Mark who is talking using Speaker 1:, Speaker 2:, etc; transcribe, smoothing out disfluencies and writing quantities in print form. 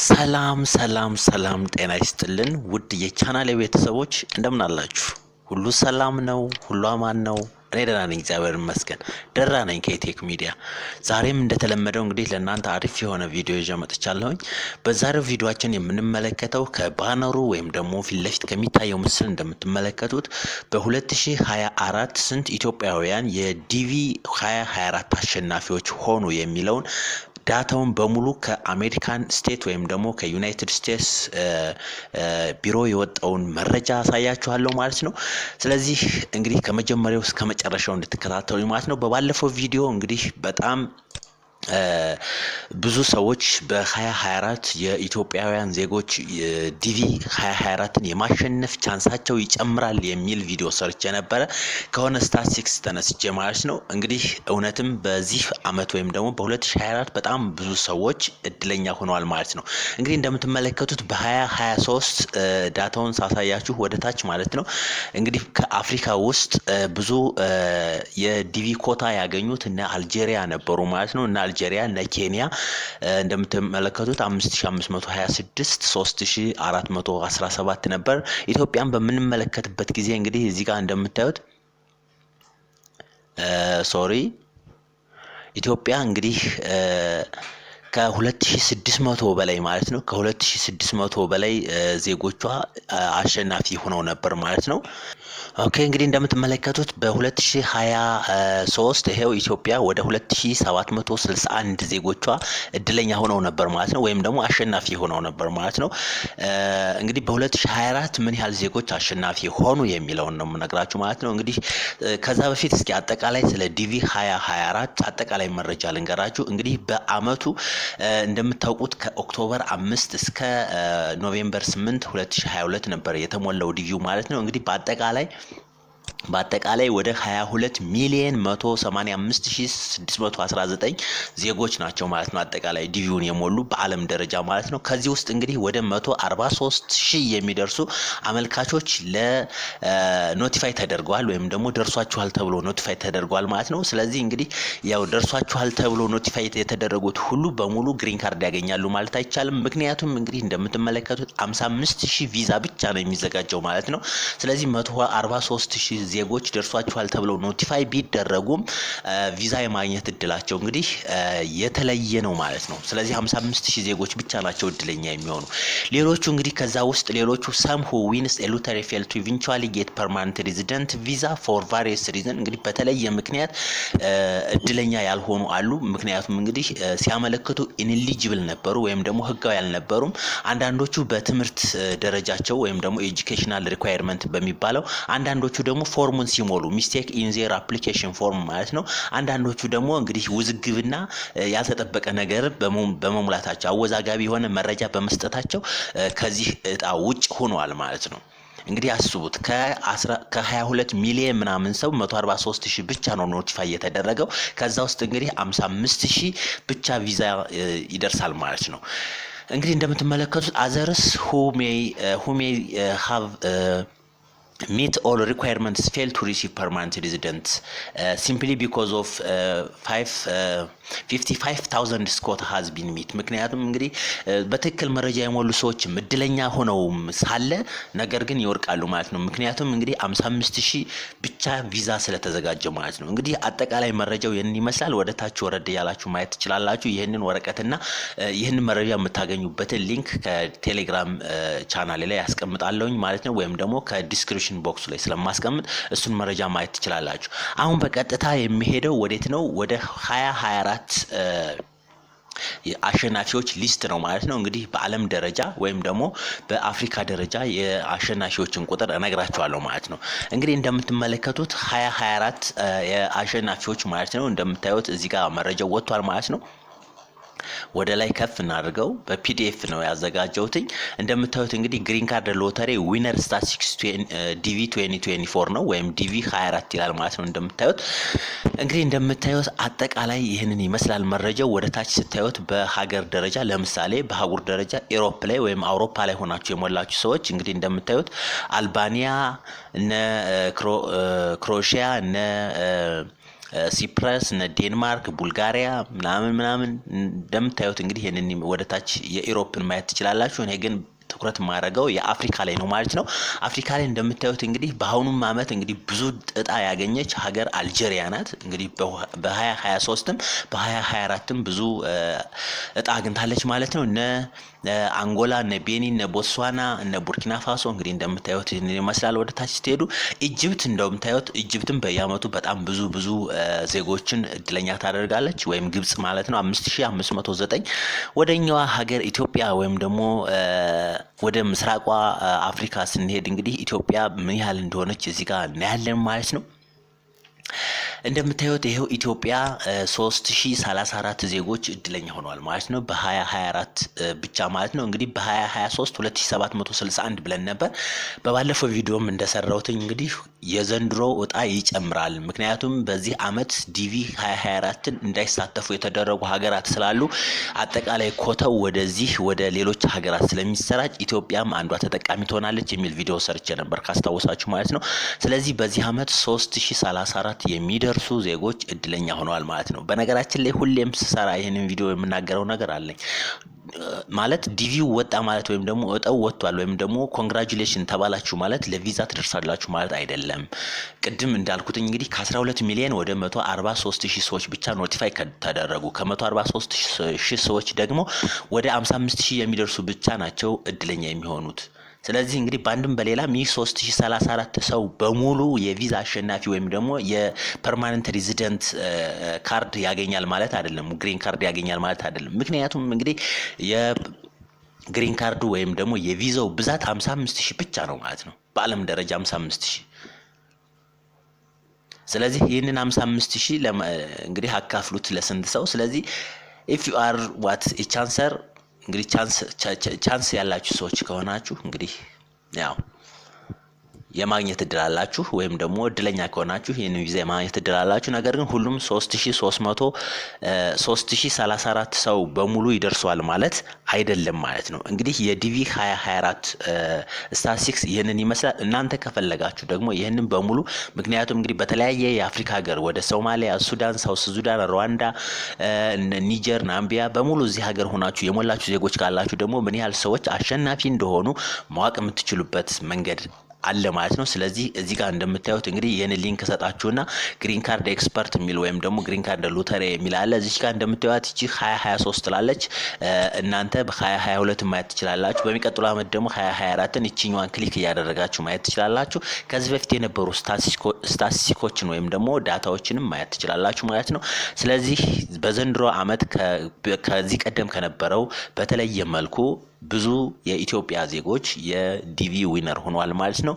Speaker 1: ሰላም ጤና ይስጥልን ውድ የቻናሌ ቤተሰቦች እንደምን አላችሁ? ሁሉ ሰላም ነው? ሁሉ አማን ነው? እኔ ደህና ነኝ፣ እግዚአብሔር ይመስገን። ደህና ነኝ ከኢቴክ ሚዲያ። ዛሬም እንደተለመደው እንግዲህ ለእናንተ አሪፍ የሆነ ቪዲዮ ይዤ መጥቻለሁኝ። በዛሬው ቪዲዮአችን የምንመለከተው ከባነሩ ወይም ደግሞ ፊት ለፊት ከሚታየው ምስል እንደምትመለከቱት በ2024 ስንት ኢትዮጵያውያን የዲቪ 2024 አሸናፊዎች ሆኑ የሚለውን ዳታውን በሙሉ ከአሜሪካን ስቴት ወይም ደግሞ ከዩናይትድ ስቴትስ ቢሮ የወጣውን መረጃ አሳያችኋለሁ ማለት ነው። ስለዚህ እንግዲህ ከመጀመሪያው እስከ መጨረሻው እንድትከታተሉ ማለት ነው። በባለፈው ቪዲዮ እንግዲህ በጣም ብዙ ሰዎች በ2024 የኢትዮጵያውያን ዜጎች ዲቪ 2024ን የማሸነፍ ቻንሳቸው ይጨምራል የሚል ቪዲዮ ሰርቼ ነበር ከሆነ ስታቲስቲክስ ተነስቼ ማለት ነው። እንግዲህ እውነትም በዚህ አመት ወይም ደግሞ በ2024 በጣም ብዙ ሰዎች እድለኛ ሆነዋል ማለት ነው። እንግዲህ እንደምትመለከቱት በ2023 ዳታውን ሳሳያችሁ ወደታች ማለት ነው እንግዲህ ከአፍሪካ ውስጥ ብዙ የዲቪ ኮታ ያገኙት እና አልጄሪያ ነበሩ ማለት ነው። እና አልጄሪያ እና ኬንያ እንደምትመለከቱት 5526 3417 ነበር። ኢትዮጵያን በምንመለከትበት ጊዜ እንግዲህ እዚህ ጋር እንደምታዩት ኢትዮጵያ እንግዲህ ከ2600 በላይ ማለት ነው ከ2600 በላይ ዜጎቿ አሸናፊ ሆነው ነበር ማለት ነው። ኦኬ እንግዲህ እንደምትመለከቱት በ2023 ይሄው ኢትዮጵያ ወደ 2761 ዜጎቿ እድለኛ ሆነው ነበር ማለት ነው፣ ወይም ደግሞ አሸናፊ ሆነው ነበር ማለት ነው። እንግዲህ በ2024 ምን ያህል ዜጎች አሸናፊ ሆኑ የሚለውን ነው የምነግራችሁ ማለት ነው። እንግዲህ ከዛ በፊት እስኪ አጠቃላይ ስለ ዲቪ 2024 አጠቃላይ መረጃ ልንገራችሁ። እንግዲህ በአመቱ እንደምታውቁት ከኦክቶበር 5 እስከ ኖቬምበር 8 2022 ነበር የተሞላው ዲቪው ማለት ነው። እንግዲህ በአጠቃላይ ወደ 22 ሚሊዮን 185619 ዜጎች ናቸው ማለት ነው አጠቃላይ ዲቪውን የሞሉ በአለም ደረጃ ማለት ነው። ከዚህ ውስጥ እንግዲህ ወደ 143000 የሚደርሱ አመልካቾች ለኖቲፋይ ተደርገዋል ወይም ደግሞ ደርሷችኋል ተብሎ ኖቲፋይ ተደርገዋል ማለት ነው። ስለዚህ እንግዲህ ያው ደርሷችኋል ተብሎ ኖቲፋይ የተደረጉት ሁሉ በሙሉ ግሪን ካርድ ያገኛሉ ማለት አይቻልም። ምክንያቱም እንግዲህ እንደምትመለከቱት 55000 ቪዛ ብቻ ነው የሚዘጋጀው ማለት ነው። ስለዚህ 143000 ዜጎች ደርሷችኋል ተብለው ኖቲፋይ ቢደረጉም ቪዛ የማግኘት እድላቸው እንግዲህ የተለየ ነው ማለት ነው። ስለዚህ 55000 ዜጎች ብቻ ናቸው እድለኛ የሚሆኑ። ሌሎቹ እንግዲህ ከዛ ውስጥ ሌሎቹ some who wins a lottery fail to eventually get permanent resident visa for various reasons እንግዲህ በተለየ ምክንያት እድለኛ ያልሆኑ አሉ። ምክንያቱም እንግዲህ ሲያመለክቱ ineligible ነበሩ ወይም ደግሞ ህጋዊ ያልነበሩም። አንዳንዶቹ በትምህርት ደረጃቸው ወይም ደግሞ educational requirement በሚባለው፣ አንዳንዶቹ ደግሞ ፎርሙን ሲሞሉ ሚስቴክ ኢን ዜር አፕሊኬሽን ፎርም ማለት ነው። አንዳንዶቹ ደግሞ እንግዲህ ውዝግብና ያልተጠበቀ ነገር በመሙላታቸው አወዛጋቢ የሆነ መረጃ በመስጠታቸው ከዚህ እጣ ውጭ ሆነዋል ማለት ነው። እንግዲህ አስቡት ከ22 ሚሊዮን ምናምን ሰው 143000 ብቻ ነው ኖቲፋይ የተደረገው። ከዛ ውስጥ እንግዲህ 55000 ብቻ ቪዛ ይደርሳል ማለት ነው። እንግዲህ እንደምትመለከቱት others who may have meet all requirements fail to receive permanent residence simply because of 55,000 score has been met። ምክንያቱም እንግዲህ በትክክል መረጃ የሞሉ ሰዎች እድለኛ ሆነው ሳለ ነገር ግን ይወርቃሉ ማለት ነው። ምክንያቱም እንግዲህ 55000 ብቻ ቪዛ ስለተዘጋጀ ማለት ነው። እንግዲህ አጠቃላይ መረጃው ይህንን ይመስላል። ወደ ታች ወረድ ያላችሁ ማየት ትችላላችሁ። ይህንን ወረቀትና ይህንን መረጃ የምታገኙበትን ሊንክ ከቴሌግራም ቻናሌ ላይ ያስቀምጣለሁኝ ማለት ነው፣ ወይም ደግሞ ከዲስክሪፕሽን ቦክስ ላይ ስለማስቀምጥ እሱን መረጃ ማየት ትችላላችሁ። አሁን በቀጥታ የሚሄደው ወዴት ነው? ወደ 2024 የአሸናፊዎች ሊስት ነው ማለት ነው። እንግዲህ በአለም ደረጃ ወይም ደግሞ በአፍሪካ ደረጃ የአሸናፊዎችን ቁጥር እነግራችኋለሁ ማለት ነው። እንግዲህ እንደምትመለከቱት 2024 የአሸናፊዎች ማለት ነው እንደምታዩት እዚህ ጋር መረጃው ወጥቷል ማለት ነው። ወደ ላይ ከፍ እናድርገው። በፒዲኤፍ ነው ያዘጋጀውትኝ። እንደምታዩት እንግዲህ ግሪን ካርድ ሎተሪ ዊነር ስታቲስቲክስ DV2024 ነው ወይም DV24 ይላል ማለት ነው። እንደምታዩት አጠቃላይ ይህንን ይመስላል መረጃው። ወደ ታች ስታዩት በሀገር ደረጃ ለምሳሌ በአህጉር ደረጃ ኢሮፕ ላይ ወይም አውሮፓ ላይ ሆናችሁ የሞላችሁ ሰዎች እንግዲህ እንደምታዩት አልባኒያ እነ ክሮኤሺያ እነ ሲፕረስ እነ ዴንማርክ ቡልጋሪያ ምናምን እንደምታዩት እንግዲህ ይሄንን ወደታች የኢሮፕን ማየት ትችላላችሁ እኔ ግን ትኩረት ማረጋው የአፍሪካ ላይ ነው ማለት ነው አፍሪካ ላይ እንደምታዩት እንግዲህ በአሁኑ አመት እንግዲህ ብዙ እጣ ያገኘች ሀገር አልጄሪያ ናት እንግዲህ በ2023ም በ2024ም ብዙ እጣ አግኝታለች ማለት ነው እነ አንጎላ እነ ቤኒን እነ ቦትስዋና እነ ቡርኪና ፋሶ እንግዲህ እንደምታዩት ይመስላል ወደታች ስትሄዱ ኢጂፕት እንደምታዩት ኢጂፕትም በየአመቱ በጣም ብዙ ዜጎችን እድለኛ ታደርጋለች ወይም ግብጽ ማለት ነው 5509 ወደኛዋ ሀገር ኢትዮጵያ ወይም ደግሞ ወደ ምስራቋ አፍሪካ ስንሄድ እንግዲህ ኢትዮጵያ ምን ያህል እንደሆነች እዚህ ጋር እናያለን ማለት ነው እንደምታዩት ይሄው ኢትዮጵያ 3034 ዜጎች እድለኛ ሆነዋል ማለት ነው በ2024 ብቻ ማለት ነው እንግዲህ በ2023 2761 ብለን ነበር በባለፈው ቪዲዮም እንደሰራሁት እንግዲህ የዘንድሮ እጣ ይጨምራል ምክንያቱም በዚህ አመት ዲቪ 2024ን እንዳይሳተፉ የተደረጉ ሀገራት ስላሉ አጠቃላይ ኮታው ወደዚህ ወደ ሌሎች ሀገራት ስለሚሰራጭ ኢትዮጵያም አንዷ ተጠቃሚ ትሆናለች የሚል ቪዲዮ ሰርቼ ነበር ካስታወሳችሁ ማለት ነው ስለዚህ በዚህ አመት 3034 የሚደርሱ ዜጎች እድለኛ ሆነዋል ማለት ነው በነገራችን ላይ ሁሌም ሰራ ይሄንን ቪዲዮ የምናገረው ነገር አለኝ ማለት ዲቪው ወጣ ማለት ወይም ደግሞ እጣው ወጥቷል ወይም ደግሞ ኮንግራቹሌሽን ተባላችሁ ማለት ለቪዛ ትደርሳላችሁ ማለት አይደለም ቅድም እንዳልኩት እንግዲህ ከ12 ሚሊዮን ወደ 143000 ሰዎች ብቻ ኖቲፋይ ተደረጉ ከ143000 ሰዎች ደግሞ ወደ 55000 የሚደርሱ ብቻ ናቸው እድለኛ የሚሆኑት ስለዚህ እንግዲህ ባንድም በሌላ 3034 ሰው በሙሉ የቪዛ አሸናፊ ወይም ደግሞ የፐርማነንት ሬዚደንት ካርድ ያገኛል ማለት አይደለም ግሪን ካርድ ያገኛል ማለት አይደለም ምክንያቱም እንግዲህ የግሪን ካርዱ ወይም ደግሞ የቪዛው ብዛት 55000 ብቻ ነው ማለት ነው በአለም ደረጃ 55000 ስለዚህ ይሄንን 55000 እንግዲህ አካፍሉት ለስንት ሰው ስለዚህ if you are what a chancer እንግዲህ ቻንስ ያላችሁ ሰዎች ከሆናችሁ እንግዲህ ያው የማግኘት እድል አላችሁ ወይም ደግሞ እድለኛ ከሆናችሁ ይሄንን ቪዛ የማግኘት እድል አላችሁ ነገር ግን ሁሉም 3034 ሰው በሙሉ ይደርሷል ማለት አይደለም ማለት ነው እንግዲህ የዲቪ 2024 ስታቲስቲክስ ይሄንን ይመስላል እናንተ ከፈለጋችሁ ደግሞ ይሄንን በሙሉ ምክንያቱም እንግዲህ በተለያየ የአፍሪካ ሀገር ወደ ሶማሊያ ሱዳን ሳውዝ ሱዳን ሩዋንዳ ኒጀር ናምቢያ በሙሉ እዚህ ሀገር ሆናችሁ የሞላችሁ ዜጎች ካላችሁ ደግሞ ምን ያህል ሰዎች አሸናፊ እንደሆኑ ማወቅ የምትችሉበት መንገድ አለ ማለት ነው ስለዚህ እዚህ ጋር እንደምታዩት እንግዲህ የኔ ሊንክ ሰጣችሁና ግሪን ካርድ ኤክስፐርት የሚል ወይም ደግሞ ግሪን ካርድ ሎተሪ የሚል አለ እዚህ ጋር እንደምታዩት እቺ 2023 ትላለች እናንተ በ2022 ማየት ትችላላችሁ በሚቀጥለው አመት ደግሞ 2024ን እቺኛዋን ክሊክ ያደረጋችሁ ማየት ትችላላችሁ ከዚህ በፊት የነበሩ ስታቲስቲኮችን ወይም ደግሞ ዳታዎችንም ማየት ትችላላችሁ ማለት ነው ስለዚህ በዘንድሮ አመት ከዚህ ቀደም ከነበረው በተለየ መልኩ ብዙ የኢትዮጵያ ዜጎች የዲቪ ዊነር ሆኗል ማለት ነው